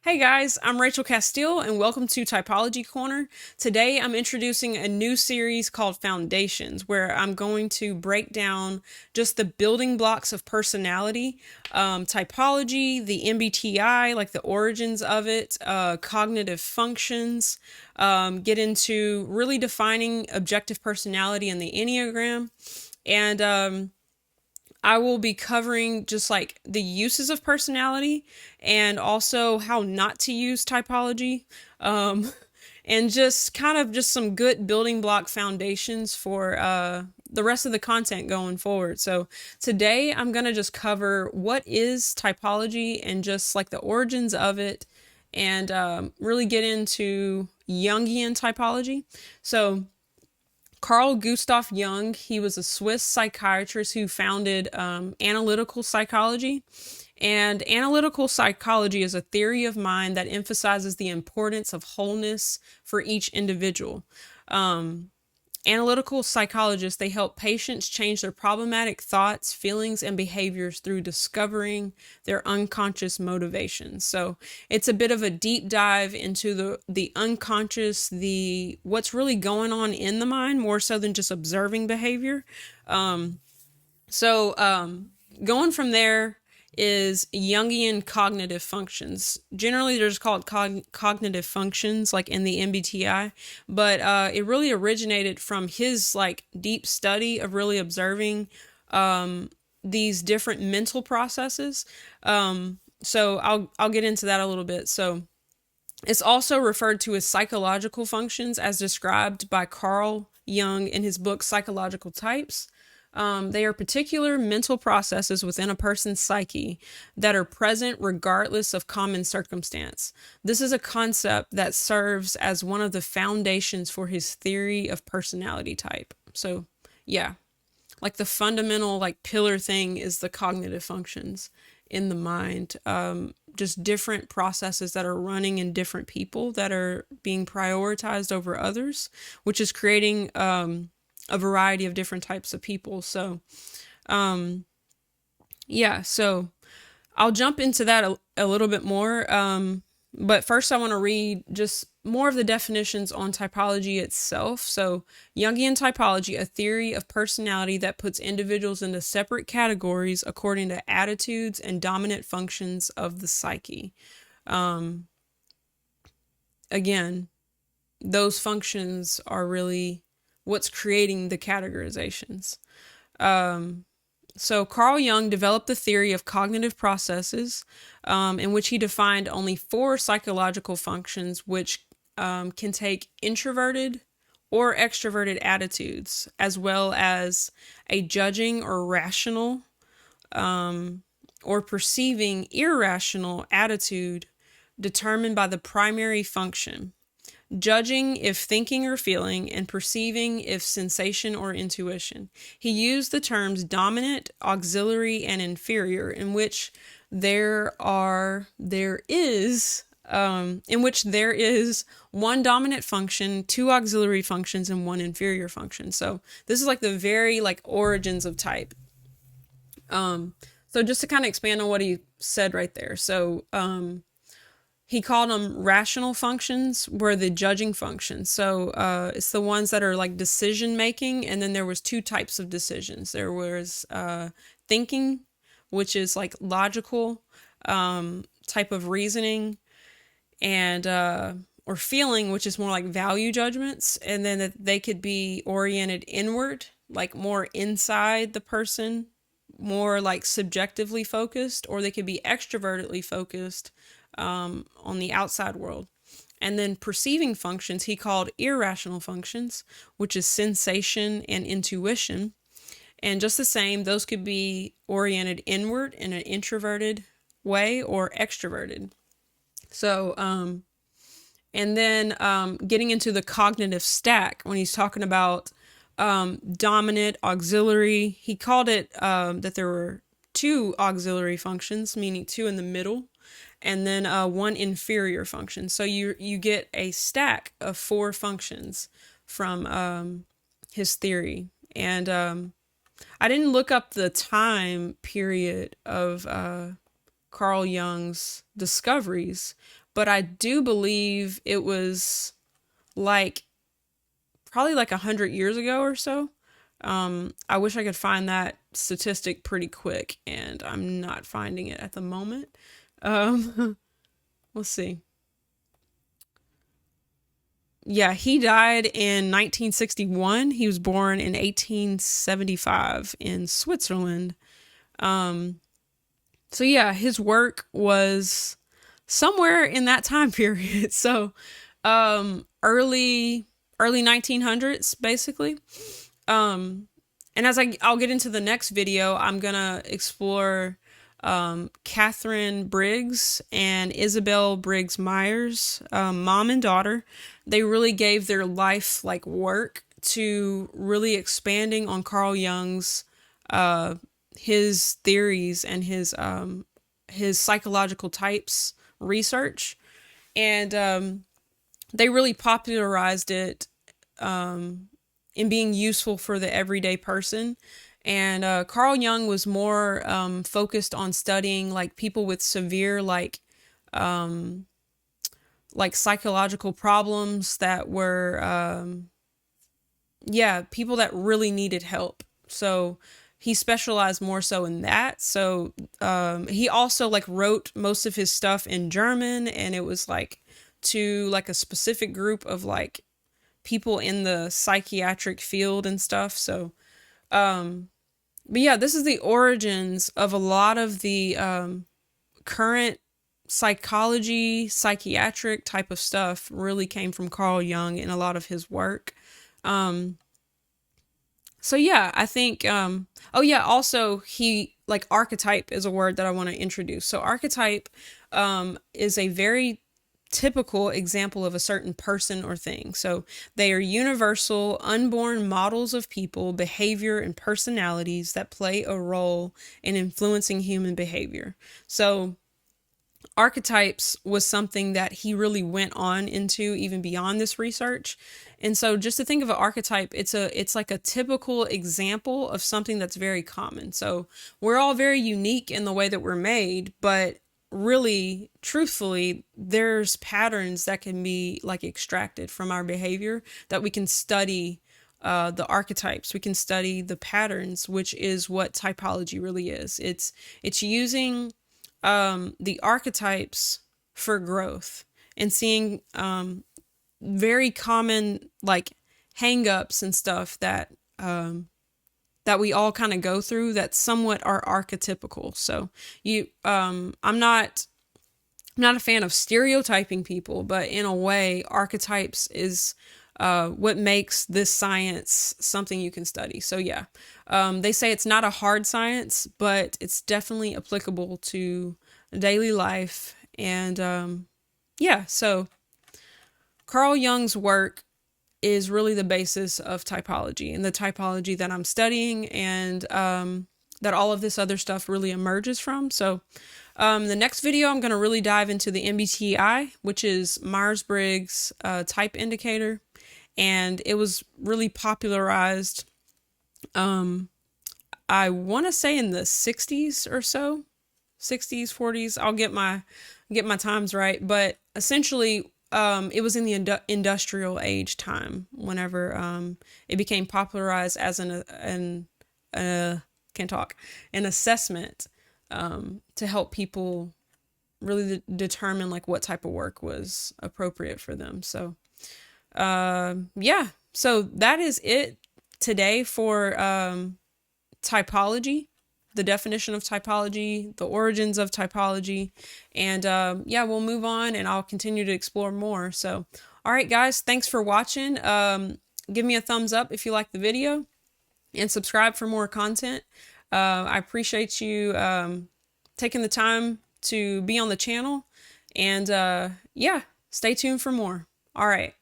Hey guys, I'm Rachel Castile and welcome to Typology Corner. Today I'm introducing a new series called Foundations where I'm going to break down just the building blocks of personality, typology, the MBTI, like the origins of it, cognitive functions, get into really defining objective personality in the Enneagram, and I will be covering just like the uses of personality and also how not to use typology. Um, and just kind of just some good building block foundations for the rest of the content going forward. So today I'm going to just cover what is typology and just like the origins of it and really get into Jungian typology. So Carl Gustav Jung, he was a Swiss psychiatrist who founded analytical psychology. And analytical psychology is a theory of mind that emphasizes the importance of wholeness for each individual. Analytical psychologists, they help patients change their problematic thoughts, feelings, and behaviors through discovering their unconscious motivations. So it's a bit of a deep dive into the unconscious, the what's really going on in the mind, more so than just observing behavior. Going from there is Jungian cognitive functions. Generally, they're just called cognitive functions, like in the MBTI, but it really originated from his like deep study of really observing these different mental processes. So I'll get into that a little bit. So it's also referred to as psychological functions, as described by Carl Jung in his book Psychological Types. They are particular mental processes within a person's psyche that are present regardless of common circumstance. This is a concept that serves as one of the foundations for his theory of personality type. So, yeah, like the fundamental like pillar thing is the cognitive functions in the mind. Just different processes that are running in different people that are being prioritized over others, which is creating a variety of different types of people. So, so I'll jump into that a little bit more. But first, I want to read just more of the definitions on typology itself. So, Jungian typology, a theory of personality that puts individuals into separate categories according to attitudes and dominant functions of the psyche. Again, those functions are really what's creating the categorizations. So Carl Jung developed the theory of cognitive processes, in which he defined only 4 psychological functions, which can take introverted or extroverted attitudes, as well as a judging or rational or perceiving irrational attitude determined by the primary function. Judging if thinking or feeling, and perceiving if sensation or intuition. He used the terms dominant, auxiliary, and inferior, in which there is one dominant function, 2 auxiliary functions, and 1 inferior function. So this is like the very like origins of type. So just to kind of expand on what he said right there. So he called them rational functions, were the judging functions. So it's the ones that are like decision making, and then there was 2 types of decisions. There was thinking, which is like logical type of reasoning, and or feeling, which is more like value judgments, and then that they could be oriented inward, like more inside the person, more like subjectively focused, or they could be extrovertedly focused on the outside world. And then perceiving functions he called irrational functions, which is sensation and intuition. And just the same, those could be oriented inward in an introverted way or extroverted. So, and then getting into the cognitive stack, when he's talking about dominant, auxiliary, he called it that there were 2 auxiliary functions, meaning 2 in the middle, and then 1 inferior function. So you get a stack of 4 functions from his theory. And I didn't look up the time period of Carl Jung's discoveries, but I do believe it was like probably like 100 years ago or so. I wish I could find that statistic pretty quick, and I'm not finding it at the moment. Let's see. Yeah, he died in 1961. He was born in 1875 in Switzerland. Um, so yeah, his work was somewhere in that time period. So, early 1900s, basically. And as I'll get into the next video, I'm gonna explore Catherine Briggs and Isabel Briggs Myers, mom and daughter. They really gave their life like work to really expanding on Carl Jung's his theories and his psychological types research, and they really popularized it in being useful for the everyday person. And Carl Jung was more focused on studying like people with severe like psychological problems that were people that really needed help. So he specialized more so in that. So he also like wrote most of his stuff in German, and it was like to like a specific group of like people in the psychiatric field and stuff. So but yeah, this is the origins of a lot of the current psychology, psychiatric type of stuff really came from Carl Jung in a lot of his work. So yeah, I think, oh yeah, also he, like archetype is a word that I want to introduce. So archetype is a very typical example of a certain person or thing. So they are universal, unborn models of people, behavior, and personalities that play a role in influencing human behavior. So archetypes was something that he really went on into even beyond this research. And so just to think of an archetype, it's like a typical example of something that's very common. So we're all very unique in the way that we're made, but really, truthfully, there's patterns that can be like extracted from our behavior that we can study. The archetypes, we can study the patterns, which is what typology really is. It's using the archetypes for growth and seeing very common like hang-ups and stuff that that we all kind of go through that somewhat are archetypical. So I'm not a fan of stereotyping people, but in a way, archetypes is what makes this science something you can study. So yeah, they say it's not a hard science, but it's definitely applicable to daily life. And yeah, so Carl Jung's work is really the basis of typology and the typology that I'm studying, and that all of this other stuff really emerges from. So the next video, I'm going to really dive into the MBTI, which is Myers-Briggs type indicator. And it was really popularized, I want to say in the 60s or so, 60s, 40s. I'll get my times right. But essentially, it was in the industrial age time whenever it became popularized as an assessment to help people really determine like what type of work was appropriate for them. So yeah, so that is it today for typology, the definition of typology, the origins of typology, and yeah, we'll move on and I'll continue to explore more. So all right guys, thanks for watching. Give me a thumbs up if you like the video and subscribe for more content. I appreciate you taking the time to be on the channel, and yeah, stay tuned for more. All right.